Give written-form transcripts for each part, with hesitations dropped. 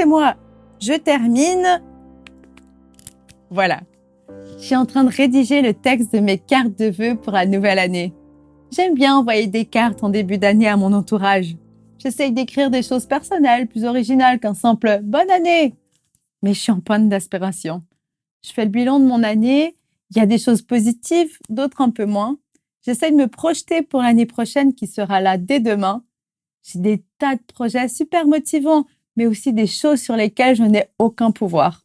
excusez-moi, je termine. Voilà. Je suis en train de rédiger le texte de mes cartes de vœux pour la nouvelle année. J'aime bien envoyer des cartes en début d'année à mon entourage. J'essaye d'écrire des choses personnelles, plus originales qu'un simple « bonne année ». Mais je suis en panne d'inspiration. Je fais le bilan de mon année. Il y a des choses positives, d'autres un peu moins. J'essaie de me projeter pour l'année prochaine qui sera là dès demain. J'ai des tas de projets super motivants, mais aussi des choses sur lesquelles je n'ai aucun pouvoir.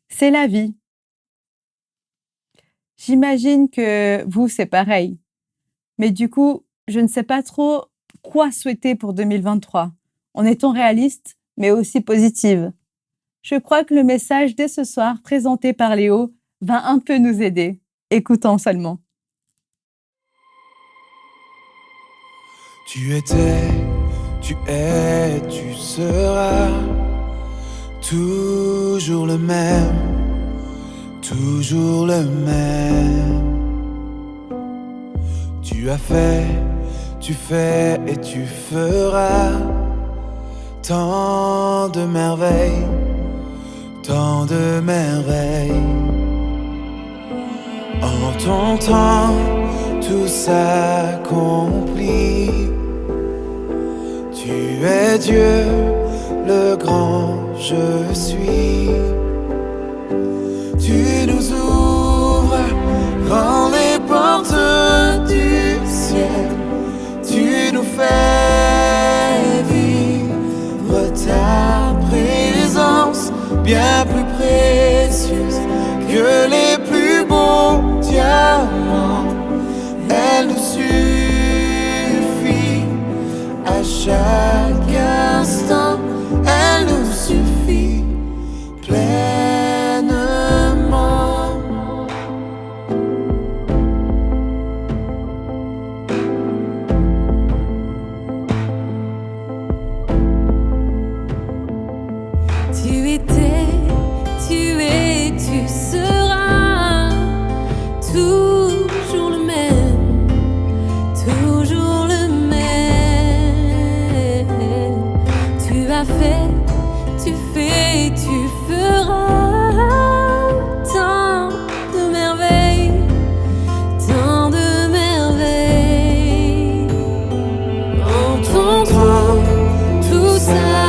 C'est la vie. J'imagine que vous, c'est pareil. Mais du coup, je ne sais pas trop quoi souhaiter pour 2023, en étant réaliste, mais aussi positive. Je crois que le message dès ce soir, présenté par Léo, va un peu nous aider. Écoutons seulement. Tu étais, tu es, tu seras toujours le même, toujours le même. Tu as fait, tu fais et tu feras tant de merveilles, tant de merveilles. En ton temps, tout s'accomplit. Tu es Dieu, le grand je suis. Tu nous ouvres grand les portes du ciel. Tu nous fais vivre ta présence, bien plus précieuse que les plus beaux diamants. Elle nous suffit à chaque instant. Elle nous suffit pleinement. Tu étais, tu es, tu seras toujours le même, toujours le même. Tu as fait, tu fais, tu feras tant de merveilles, tant de merveilles. En ton temps, tout s'accomplit.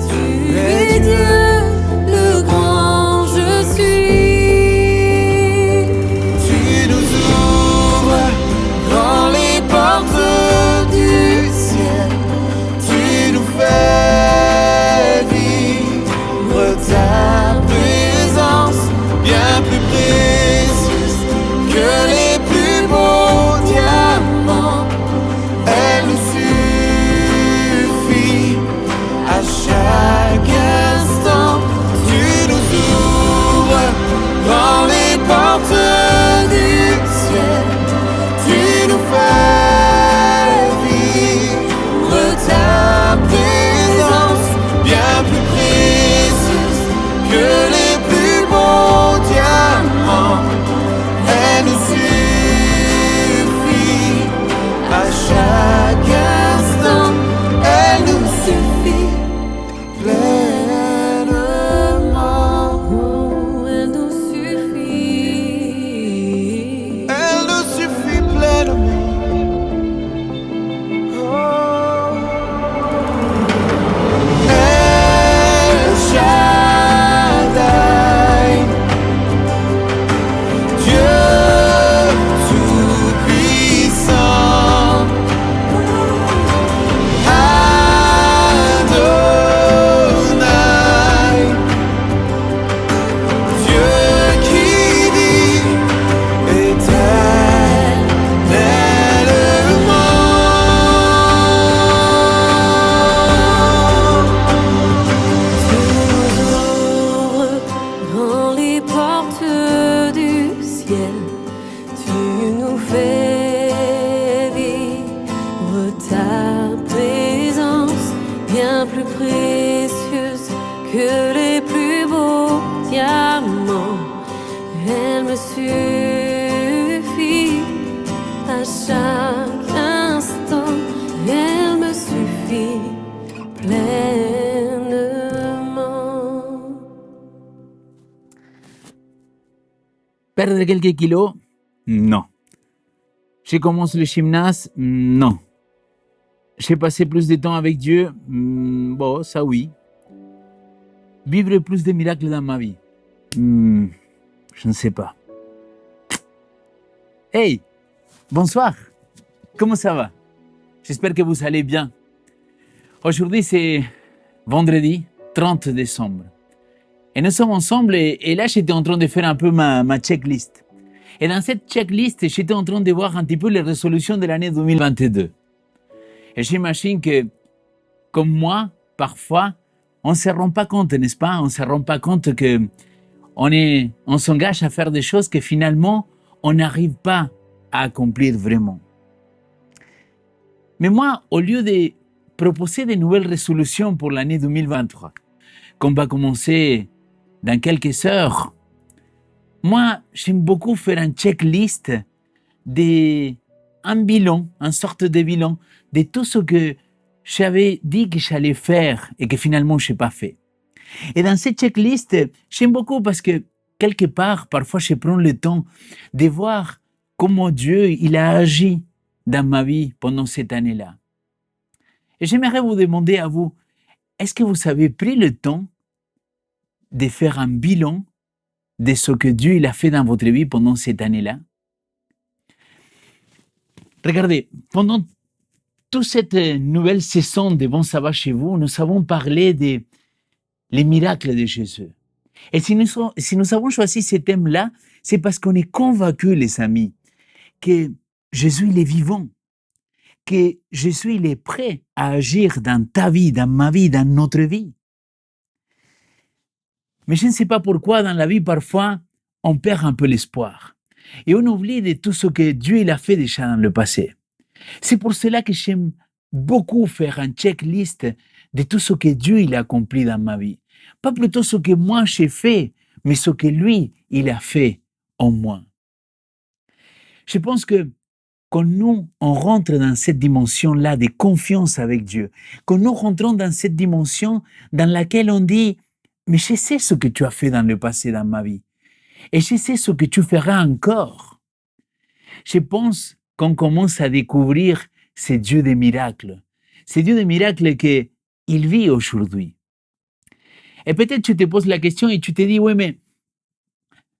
Tu es Dieu, le grand je suis. Tu nous ouvres grand les portes du ciel. Tu nous fais vivre ta présence, bien plus précieuse que les plus beaux diamants. Elle nous suffit à chaque instant. Tu nous ouvres grand les portes du ciel. Tu nous fais vivre ta présence, bien plus précieuse que les plus beaux diamants. Elle nous suffit à chaque instant. Elle nous suffit pleinement. Oh, elle nous suffit. Elle nous suffit pleinement. Oh. El Shaddai, Dieu tout-puissant. Adonai, Dieu qui vit éternellement. Tu nous ouvres grand les portes du ciel. Tu nous fais vivre ta présence, bien plus précieuse que les plus beaux diamants. Elle me suffit à chaque instant. Elle me suffit pleinement. Perdre quelques kilos? Non. Je commence le gymnase? Non. J'ai passé plus de temps avec Dieu? Bon, ça oui. Vivre plus de miracles dans ma vie? Je ne sais pas. Hey, bonsoir. Comment ça va? J'espère que vous allez bien. Aujourd'hui, c'est vendredi 30 décembre. Et nous sommes ensemble et là, j'étais en train de faire un peu ma checklist. Et dans cette checklist, j'étais en train de voir un petit peu les résolutions de l'année 2022. Et j'imagine que, comme moi, parfois, on ne se rend pas compte, n'est-ce pas? On ne se rend pas compte que on s'engage à faire des choses que finalement, on n'arrive pas à accomplir vraiment. Mais moi, au lieu de proposer de nouvelles résolutions pour l'année 2023, qu'on va commencer dans quelques heures, moi, j'aime beaucoup faire un checklist un bilan, une sorte de bilan de tout ce que j'avais dit que j'allais faire et que finalement je n'ai pas fait. Et dans cette checklist, j'aime beaucoup parce que quelque part, parfois je prends le temps de voir comment Dieu il a agi dans ma vie pendant cette année-là. Et j'aimerais vous demander à vous, est-ce que vous avez pris le temps de faire un bilan de ce que Dieu il a fait dans votre vie pendant cette année-là? Regardez, pendant toute cette nouvelle saison de Bon Sabbat chez vous, nous avons parlé des miracles de Jésus. Et si nous avons choisi ce thème-là, c'est parce qu'on est convaincus, les amis, que Jésus il est vivant, que Jésus il est prêt à agir dans ta vie, dans ma vie, dans notre vie. Mais je ne sais pas pourquoi dans la vie, parfois, on perd un peu l'espoir. Et on oublie de tout ce que Dieu il a fait déjà dans le passé. C'est pour cela que j'aime beaucoup faire un checklist de tout ce que Dieu il a accompli dans ma vie. Pas plutôt ce que moi j'ai fait, mais ce que lui, il a fait en moi. Je pense que quand nous, on rentre dans cette dimension-là de confiance avec Dieu, quand nous rentrons dans cette dimension dans laquelle on dit « Mais je sais ce que tu as fait dans le passé dans ma vie et je sais ce que tu feras encore ». Je pense qu'on commence à découvrir ce Dieu des miracles, ce Dieu des miracles qu'il vit aujourd'hui. Et peut-être tu te poses la question et tu te dis « Oui, mais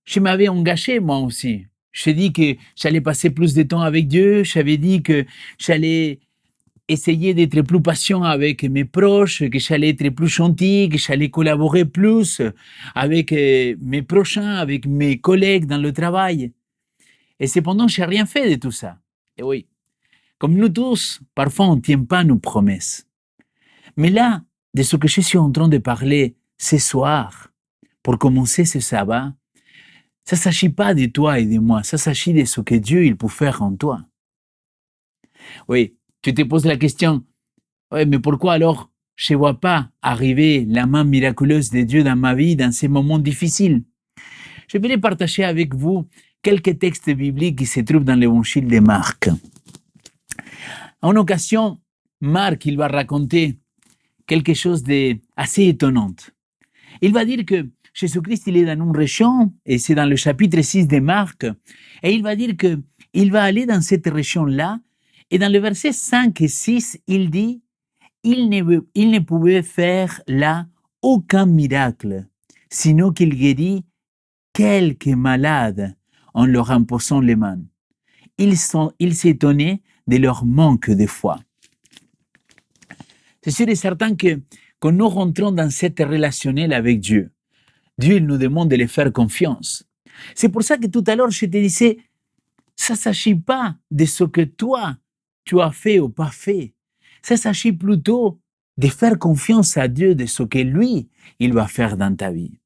je m'avais engagé moi aussi. J'ai dit que j'allais passer plus de temps avec Dieu, j'avais dit que j'allais essayer d'être plus patient avec mes proches, que j'allais être plus gentil, que j'allais collaborer plus avec mes prochains, avec mes collègues dans le travail. Et cependant, je n'ai rien fait de tout ça. Et oui, comme nous tous, parfois on ne tient pas nos promesses. Mais là, de ce que je suis en train de parler ce soir, pour commencer ce sabbat, ça ne s'agit pas de toi et de moi, ça s'agit de ce que Dieu il peut faire en toi. Oui, tu te poses la question, oui, mais pourquoi alors je ne vois pas arriver la main miraculeuse de Dieu dans ma vie dans ces moments difficiles? Je vais partager avec vous quelques textes bibliques qui se trouvent dans l'évangile de Marc. En occasion, Marc il va raconter quelque chose d'assez étonnant. Il va dire que Jésus-Christ, il est dans une région, et c'est dans le chapitre 6 de Marc, et il va dire qu'il va aller dans cette région-là, et dans le verset 5 et 6, il dit « Il ne pouvait faire là aucun miracle, sinon qu'il guérit quelques malades en leur imposant les mains. Il s'étonnait de leur manque de foi. » C'est sûr et certain que quand nous rentrons dans cette relationnelle avec Dieu, Dieu il nous demande de lui faire confiance. C'est pour ça que tout à l'heure, je te disais, ça ne s'agit pas de ce que toi, tu as fait ou pas fait. Ça s'agit plutôt de faire confiance à Dieu de ce que lui, il va faire dans ta vie.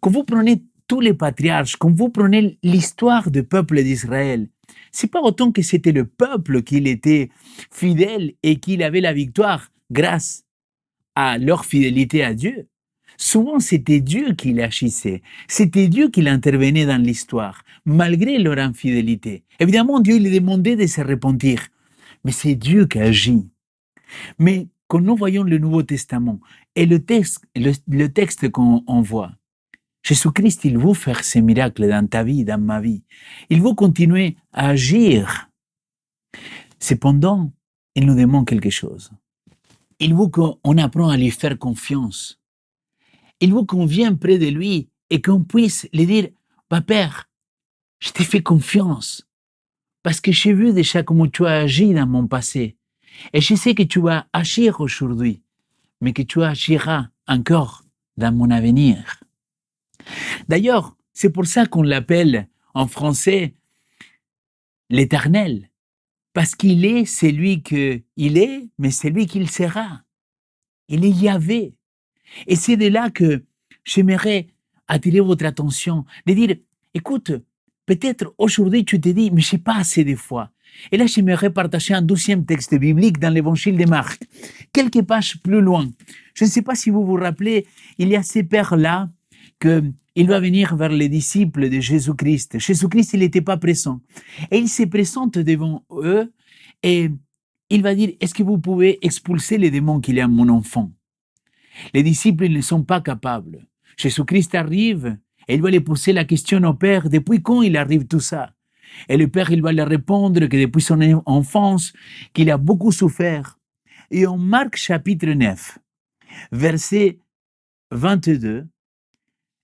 Quand vous prenez tous les patriarches, quand vous prenez l'histoire du peuple d'Israël, c'est pas autant que c'était le peuple qu'il était fidèle et qu'il avait la victoire grâce à leur fidélité à Dieu. Souvent, c'était Dieu qui l'agissait. C'était Dieu qui l'intervenait dans l'histoire, malgré leur infidélité. Évidemment, Dieu lui demandait de se repentir. Mais c'est Dieu qui agit. Mais quand nous voyons le Nouveau Testament et le texte qu'on voit, Jésus-Christ, il veut faire ces miracles dans ta vie, dans ma vie. Il veut continuer à agir. Cependant, il nous demande quelque chose. Il veut qu'on apprenne à lui faire confiance. Il veut qu'on vienne près de lui et qu'on puisse lui dire, bah, Père, je t'ai fait confiance parce que j'ai vu déjà comment tu as agi dans mon passé. Et je sais que tu vas agir aujourd'hui, mais que tu agiras encore dans mon avenir. D'ailleurs, c'est pour ça qu'on l'appelle en français l'Éternel, parce qu'il est celui qu'il est, mais celui qu'il sera. Il est Yahvé. Et c'est de là que j'aimerais attirer votre attention, de dire, écoute, peut-être aujourd'hui tu te dis, mais je n'ai pas assez de foi. Et là, j'aimerais partager un 12e texte biblique dans l'évangile de Marc, quelques pages plus loin. Je ne sais pas si vous vous rappelez, il y a ces pères-là qu'il va venir vers les disciples de Jésus-Christ. Jésus-Christ, il n'était pas présent. Et il se présente devant eux et il va dire, est-ce que vous pouvez expulser les démons qu'il y a en mon enfant? Les disciples, ils ne sont pas capables. Jésus-Christ arrive et il va lui poser la question au Père, depuis quand il arrive tout ça? Et le Père, il va lui répondre que depuis son enfance, qu'il a beaucoup souffert. Et en Marc chapitre 9, verset 22,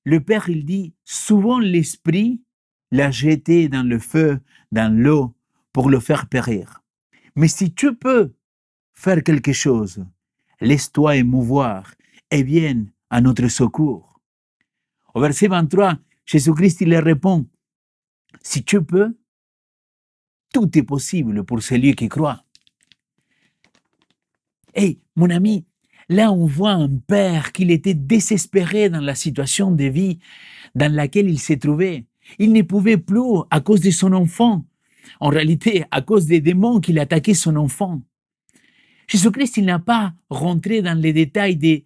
le Père, il dit, souvent l'Esprit l'a jeté dans le feu, dans l'eau, pour le faire périr. Mais si tu peux faire quelque chose, laisse-toi émouvoir et viens à notre secours. Au verset 23, Jésus-Christ, il leur répond, si tu peux, tout est possible pour celui qui croit. Et mon ami, là on voit un père qui était désespéré dans la situation de vie dans laquelle il s'est trouvé. Il ne pouvait plus à cause de son enfant. En réalité, à cause des démons qui attaquaient son enfant. Jésus-Christ, il n'a pas rentré dans les détails de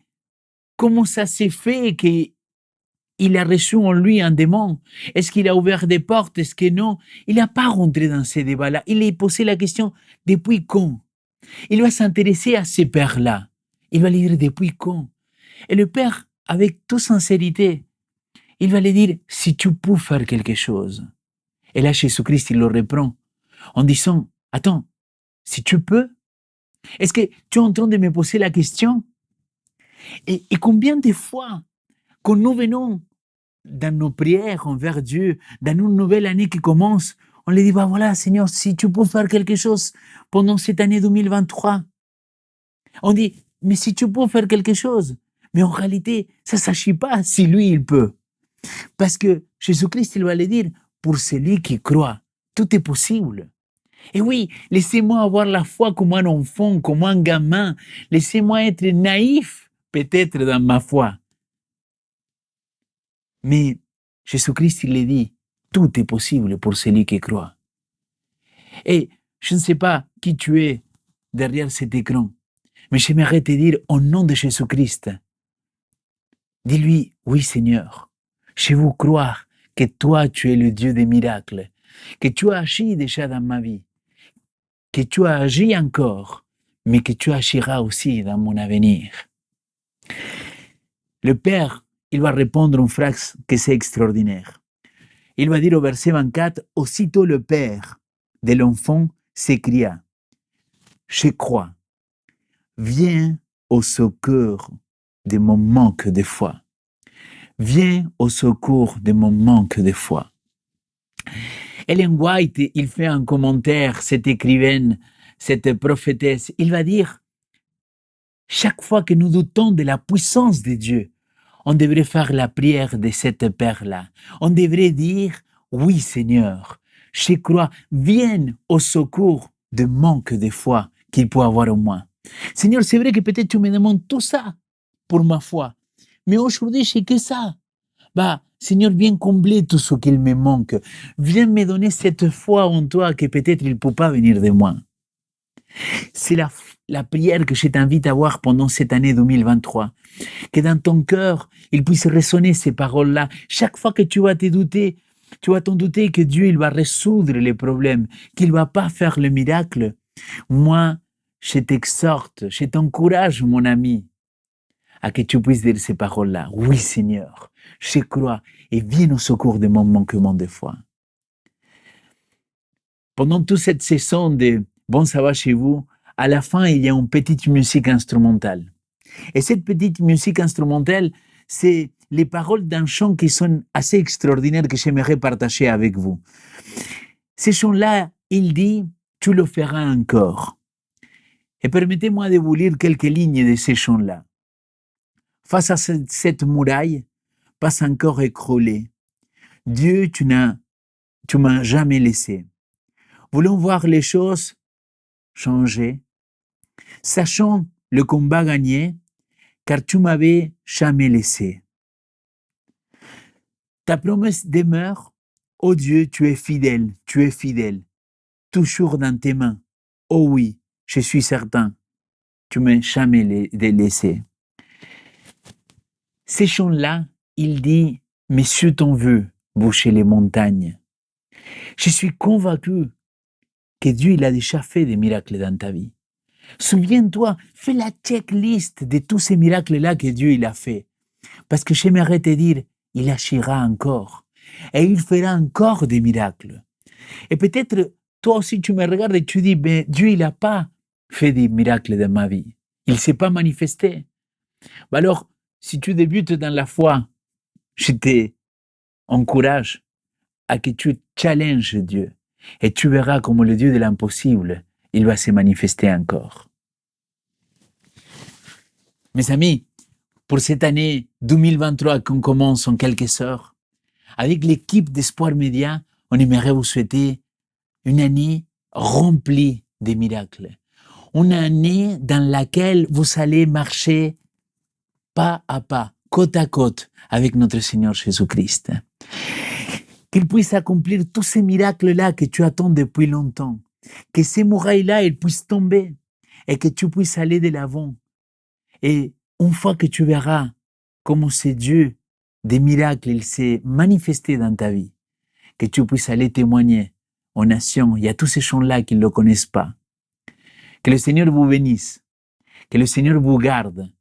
comment ça s'est fait qu'il a reçu en lui un démon. Est-ce qu'il a ouvert des portes? Est-ce que non? Il n'a pas rentré dans ces débats-là. Il a posé la question, depuis quand? Il va s'intéresser à ces pères-là. Il va lui dire, depuis quand? Et le père, avec toute sincérité, il va lui dire, si tu peux faire quelque chose. Et là, Jésus-Christ, il le reprend en disant, attends, si tu peux, est-ce que tu es en train de me poser la question? Et combien de fois, quand nous venons dans nos prières envers Dieu, dans une nouvelle année qui commence, on lui dit, bah voilà, Seigneur, si tu peux faire quelque chose pendant cette année 2023. On dit, mais si tu peux faire quelque chose. Mais en réalité, ça ne s'agit pas si lui, il peut. Parce que Jésus-Christ, il va lui dire, pour celui qui croit, tout est possible. Et oui, laissez-moi avoir la foi comme un enfant, comme un gamin. Laissez-moi être naïf, peut-être, dans ma foi. Mais Jésus-Christ, il le dit, tout est possible pour celui qui croit. Et je ne sais pas qui tu es derrière cet écran, mais j'aimerais te dire au nom de Jésus-Christ, dis-lui, oui Seigneur, je veux croire que toi tu es le Dieu des miracles, que tu as agi déjà dans ma vie, que tu as agi encore, mais que tu agiras aussi dans mon avenir. Le Père, il va répondre une phrase que c'est extraordinaire. Il va dire au verset 24, aussitôt le Père de l'enfant s'écria, je crois, viens au secours de mon manque de foi. Viens au secours de mon manque de foi. Ellen White, il fait un commentaire, cette écrivaine, cette prophétesse, il va dire, chaque fois que nous doutons de la puissance de Dieu, on devrait faire la prière de cette Père-là. On devrait dire, oui Seigneur, je crois, viens au secours de manque de foi qu'il peut avoir en moi. Seigneur, c'est vrai que peut-être tu me demandes tout ça pour ma foi, mais aujourd'hui, je sais que ça. Bah, Seigneur, viens combler tout ce qu'il me manque. Viens me donner cette foi en toi que peut-être il ne peut pas venir de moi. C'est la prière que je t'invite à avoir pendant cette année 2023. Que dans ton cœur, il puisse résonner ces paroles-là. Chaque fois que tu vas te douter, tu vas t'en douter que Dieu il va résoudre les problèmes, qu'il ne va pas faire le miracle. Moi, je t'exhorte, je t'encourage, mon ami, à que tu puisses dire ces paroles-là. Oui, Seigneur, je crois et viens au secours de mon manquement de foi. Pendant toute cette saison de Bon Sabbat chez vous, à la fin, il y a une petite musique instrumentale. Et cette petite musique instrumentale, c'est les paroles d'un chant qui sont assez extraordinaires que j'aimerais partager avec vous. Ce chant-là, il dit « Tu le feras encore ». Et permettez-moi de vous lire quelques lignes de ce chant-là. Face à cette muraille, pas encore écroulée. Dieu, tu m'as jamais laissé. Voulons voir les choses changer, sachant le combat gagné, car tu m'avais jamais laissé. Ta promesse demeure, ô Dieu, tu es fidèle, toujours dans tes mains. Oh oui, je suis certain, tu m'as jamais laissé. Ces chants-là, il dit, Messieurs t'en veut, boucher les montagnes. Je suis convaincu que Dieu il a déjà fait des miracles dans ta vie. Souviens-toi, fais la checklist de tous ces miracles-là que Dieu il a fait. Parce que j'aimerais te dire, il agira encore. Et il fera encore des miracles. Et peut-être, toi aussi, tu me regardes et tu dis, mais Dieu il n'a pas fait des miracles dans ma vie. Il ne s'est pas manifesté. Alors, si tu débutes dans la foi, je t'encourage à que tu challenges Dieu. Et tu verras comme le Dieu de l'impossible, il va se manifester encore. Mes amis, pour cette année 2023 qu'on commence en quelques heures, avec l'équipe d'Espoir Média, on aimerait vous souhaiter une année remplie de miracles. Une année dans laquelle vous allez marcher pas à pas, côte à côte, avec notre Seigneur Jésus-Christ. Qu'il puisse accomplir tous ces miracles-là que tu attends depuis longtemps. Que ces murailles-là, elles puissent tomber et que tu puisses aller de l'avant. Et une fois que tu verras comment c'est Dieu des miracles, il s'est manifesté dans ta vie, que tu puisses aller témoigner aux nations. Il y a tous ces gens-là qui ne le connaissent pas. Que le Seigneur vous bénisse, que le Seigneur vous garde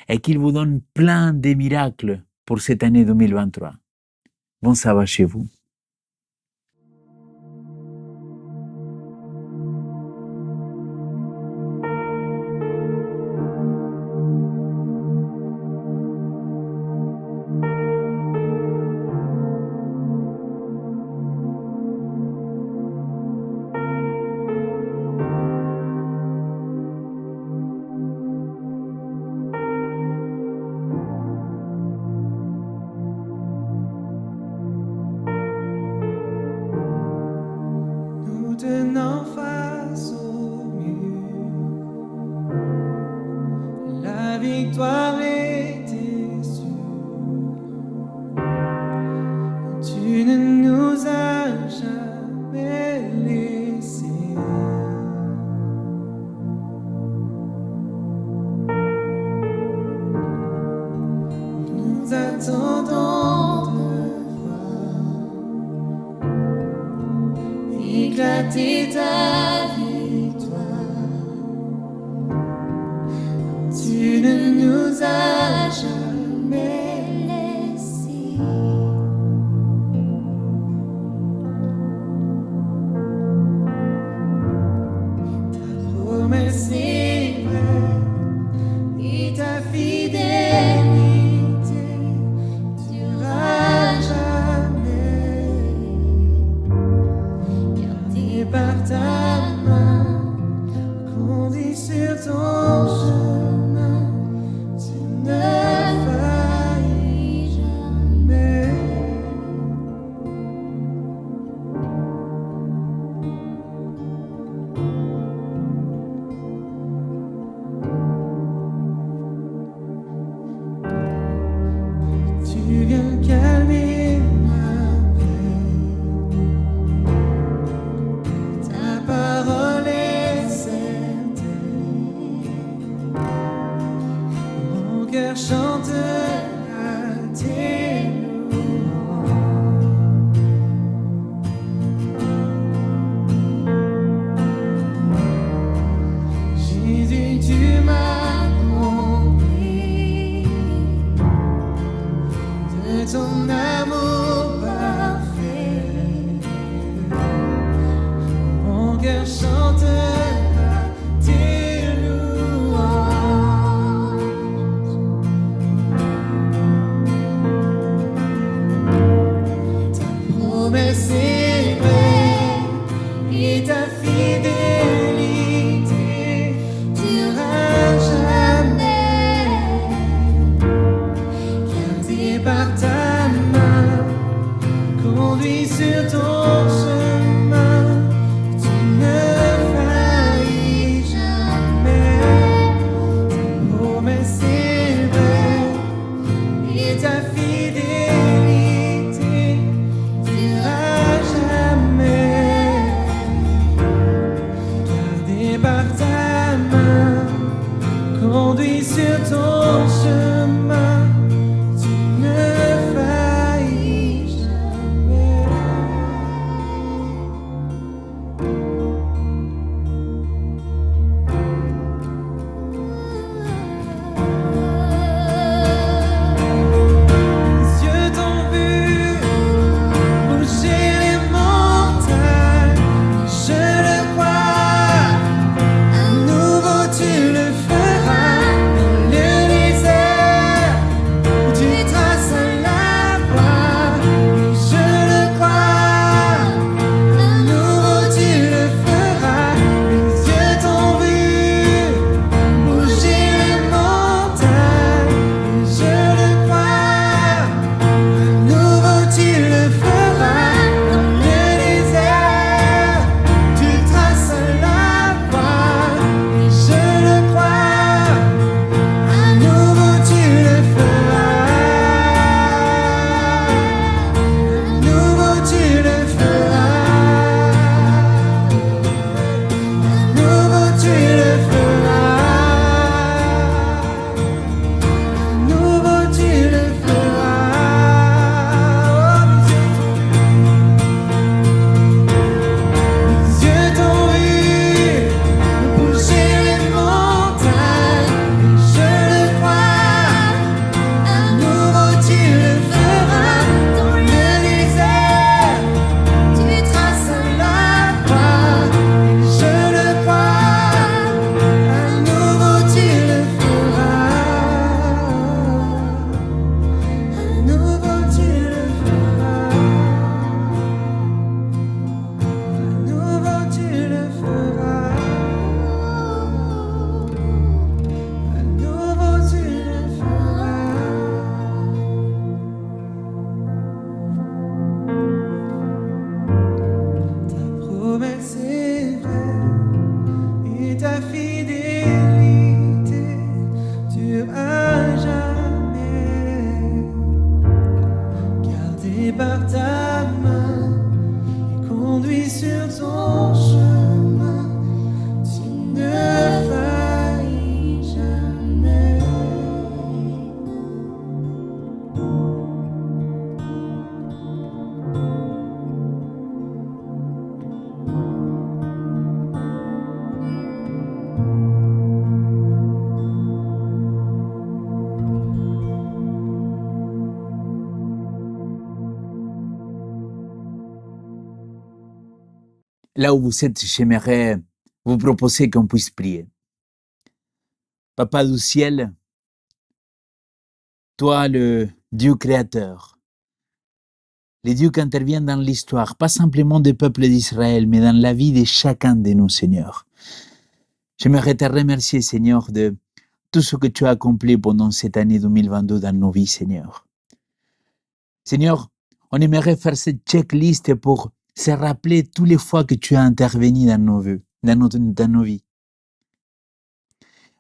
et qu'il vous donne plein de miracles pour cette année 2023. Bon sabbat chez vous. Nous tenant face au mur, la victoire était sûre. Tu ne nous as jamais laissés. Nous attendons de voir éclater ta victoire. Tu ne nous as jamais laissés. Ta promesse est vraie et ta fidélité durera jamais. Gardé par ta main, conduit sur ton chemin, tu ne faillis jamais. Tu viens calmer ma peine. Ta parole est certaine. Mon cœur chantera tes louanges. par ta main et conduis sur ton chemin. Tu ne faillis jamais. Là où vous êtes, j'aimerais vous proposer qu'on puisse prier. Papa du ciel, toi le Dieu créateur, le Dieu qui intervient dans l'histoire, pas simplement du peuple d'Israël, mais dans la vie de chacun de nous, Seigneur. J'aimerais te remercier, Seigneur, de tout ce que tu as accompli pendant cette année 2022 dans nos vies, Seigneur. Seigneur, on aimerait faire cette checklist pour se rappeler toutes les fois que tu as intervenu dans nos vies.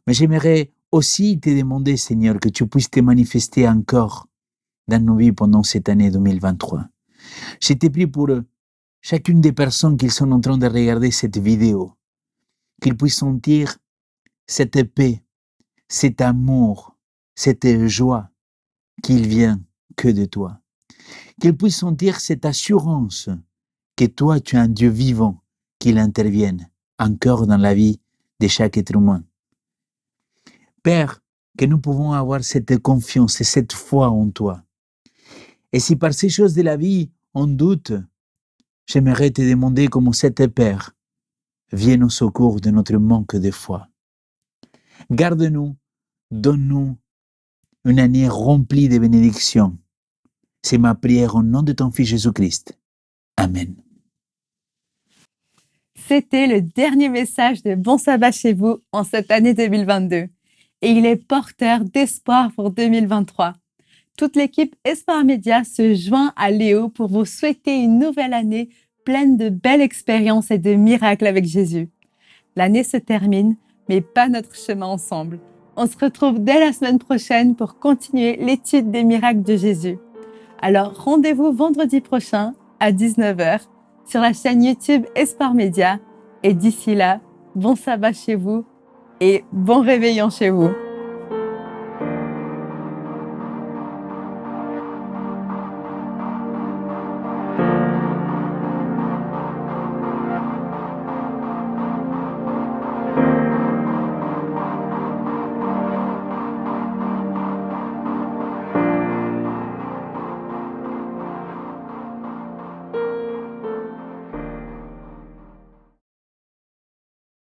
Mais j'aimerais aussi te demander, Seigneur, que tu puisses te manifester encore dans nos vies pendant cette année 2023. Je te prie pour chacune des personnes qui sont en train de regarder cette vidéo, qu'ils puissent sentir cette paix, cet amour, cette joie qui vient que de toi. Qu'ils puissent sentir cette assurance que toi, tu es un Dieu vivant, qu'il intervienne encore dans la vie de chaque être humain. Père, que nous pouvons avoir cette confiance et cette foi en toi. Et si par ces choses de la vie, on doute, j'aimerais te demander comment cet Père vienne au secours de notre manque de foi. Garde-nous, donne-nous une année remplie de bénédictions. C'est ma prière au nom de ton Fils Jésus-Christ. Amen. C'était le dernier message de Bon Sabbat chez vous en cette année 2022. Et il est porteur d'espoir pour 2023. Toute l'équipe Espoir Média se joint à Léo pour vous souhaiter une nouvelle année pleine de belles expériences et de miracles avec Jésus. L'année se termine, mais pas notre chemin ensemble. On se retrouve dès la semaine prochaine pour continuer l'étude des miracles de Jésus. Alors rendez-vous vendredi prochain à 19h sur la chaîne YouTube Espoir Média. Et d'ici là, bon sabbat chez vous et bon réveillon chez vous.